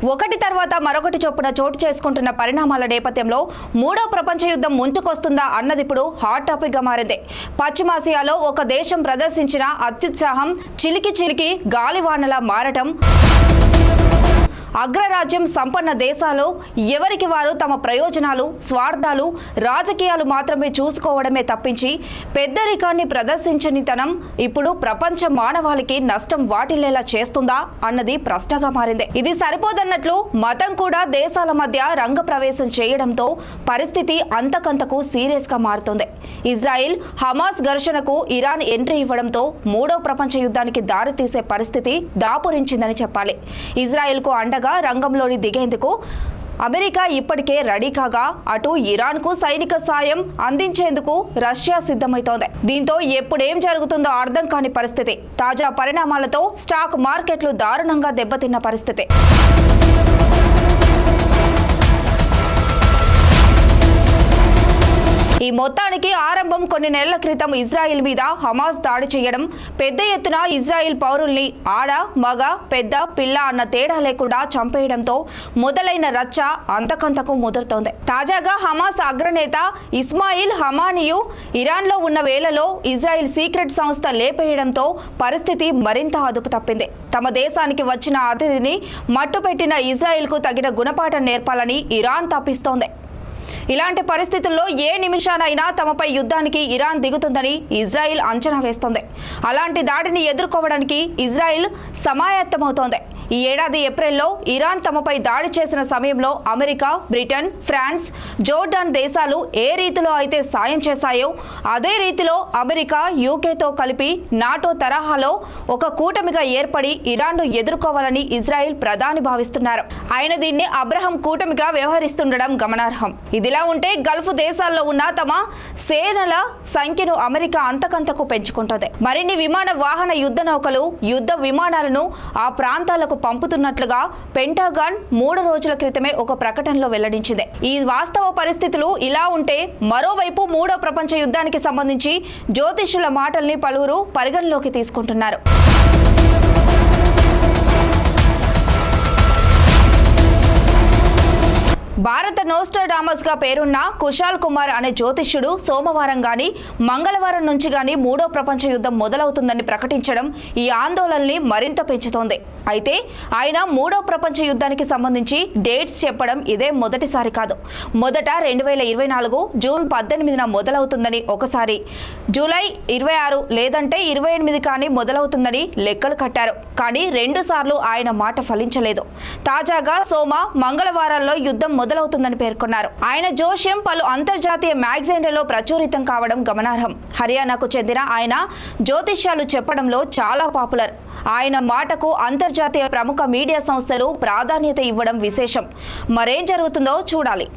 ఒకటి తర్వాత మరొకటి చొప్పున చోటు చేసుకుంటున్న పరిణామాల నేపథ్యంలో మూడో ప్రపంచ యుద్ధం ముంచుకొస్తుందా అన్నది ఇప్పుడు హాట్ టాపిక్ గా మారింది. పశ్చిమాసియాలో ఒక దేశం ప్రదర్శించిన అత్యుత్సాహం చిలికి చిలికి గాలివానలా మారటం, అగ్రరాజ్యం సంపన్న దేశాలు ఎవరికి వారు తమ ప్రయోజనాలు, స్వార్థాలు, రాజకీయాలు మాత్రమే చూసుకోవడమే తప్పించి పెద్దరికాన్ని ప్రదర్శించనితనం ఇప్పుడు ప్రపంచ మానవాళికి నష్టం వాటిల్లేలా చేస్తుందా అన్నది ప్రశ్నగా మారింది. ఇది సరిపోదన్నట్లు మతం కూడా దేశాల మధ్య రంగప్రవేశం చేయడంతో పరిస్థితి అంతకంతకు సీరియస్ గా మారుతుంది. ఇజ్రాయిల్ హమాస్ ఘర్షణకు ఇరాన్ ఎంట్రీ ఇవ్వడంతో మూడో ప్రపంచ యుద్ధానికి దారితీసే పరిస్థితి దాపురించిందని చెప్పాలి. ఇజ్రాయిల్కు అండగా రంగంలోని దిగేందుకు అమెరికా ఇప్పటికే రెడీ కాగా అటు ఇరాన్కు సైనిక సాయం అందించేందుకు రష్యా సిద్ధమైతోంది. దీంతో ఎప్పుడేం జరుగుతుందో అర్థం కాని పరిస్థితి. తాజా పరిణామాలతో స్టాక్ మార్కెట్లు దారుణంగా దెబ్బతిన్న పరిస్థితి. ఈ మొత్తానికి ఆరంభం కొన్ని నెలల క్రితం ఇజ్రాయిల్ మీద హమాస్ దాడి చేయడం, పెద్ద ఎత్తున ఇజ్రాయిల్ పౌరుల్ని ఆడ, మగ, పెద్ద, పిల్ల అన్న తేడా లేకుండా చంపేయడంతో మొదలైన రచ్చ అంతకంతకు ముదురుతోంది. తాజాగా హమాస్ అగ్రనేత ఇస్మాయిల్ హమానియు ఇరాన్లో ఉన్న వేళలో ఇజ్రాయిల్ సీక్రెట్ సంస్థ లేపేయడంతో పరిస్థితి మరింత అదుపు తప్పింది. తమ దేశానికి వచ్చిన అతిథిని మట్టుపెట్టిన ఇజ్రాయిల్కు తగిన గుణపాఠం నేర్పాలని ఇరాన్ తప్పిస్తోంది. ఇలాంటి పరిస్థితుల్లో ఏ నిమిషానైనా తమపై యుద్ధానికి ఇరాన్ దిగుతుందని ఇజ్రాయిల్ అంచనా వేస్తోంది. అలాంటి దాడిని ఎదుర్కోవడానికి ఇజ్రాయిల్ సమాయత్తమవుతోంది. ఈ ఏడాది ఏప్రిల్లో ఇరాన్ తమపై దాడి చేసిన సమయంలో అమెరికా, బ్రిటన్, ఫ్రాన్స్, జోర్డాన్ దేశాలు ఏ రీతిలో అయితే సాయం చేశాయో అదే రీతిలో అమెరికా, యూకేతో కలిపి నాటో తరహాలో ఒక కూటమిగా ఏర్పడి ఇరాన్ను ఎదుర్కోవాలని ఇజ్రాయిల్ ప్రధాని భావిస్తున్నారు. ఆయన దీన్ని అబ్రహం కూటమిగా వ్యవహరిస్తుండడం గమనార్హం. ఇదిలా ఉంటే గల్ఫ్ దేశాల్లో ఉన్న తమ సేనల సంఖ్యను అమెరికా అంతకంతకు పెంచుకుంటుంది. మరిన్ని విమాన వాహన యుద్ధ నౌకలు, యుద్ధ విమానాలను ఆ ప్రాంతాలకు పంపుతున్నట్లుగా పెంటాగాన్ 3 రోజుల క్రితమే ఒక ప్రకటనలో వెల్లడించింది. ఈ వాస్తవ పరిస్థితులు ఇలా ఉంటే మరోవైపు మూడో ప్రపంచ యుద్ధానికి సంబంధించి జ్యోతిష్యుల మాటల్ని పలువురు పరిగణలోకి తీసుకుంటున్నారు. భారత నోస్ట్రాడామస్ గా పేరున్న కుశాల్ కుమార్ అనే జ్యోతిష్యుడు సోమవారం గాని మంగళవారం నుంచి గాని మూడో ప్రపంచ యుద్ధం మొదలవుతుందని ప్రకటించడం ఈ ఆందోళనని మరింత పెంచుతోంది. అయితే ఆయన మూడో ప్రపంచ యుద్ధానికి సంబంధించి డేట్స్ చెప్పడం ఇదే మొదటిసారి కాదు. మొదట 2024 జూన్ 18న మొదలవుతుందని ఒకసారి, జూలై 26 లేదంటే 28 కానీ మొదలవుతుందని లెక్కలు కట్టారు. కానీ 2 సార్లు ఆయన మాట ఫలించలేదు. తాజాగా సోమ, మంగళవారాల్లో యుద్ధం మొదలవుతుందని పేర్కొన్నారు. ఆయన జోష్యం పలు అంతర్జాతీయ మ్యాగజైన్లలో ప్రచురితం కావడం గమనార్హం. హర్యానాకు చెందిన ఆయన జ్యోతిష్యాలు చెప్పడంలో చాలా పాపులర్. ఆయన మాటకు అంతర్జాతీయ ప్రముఖ మీడియా సంస్థలు ప్రాధాన్యత ఇవ్వడం విశేషం. మరేం జరుగుతుందో చూడాలి.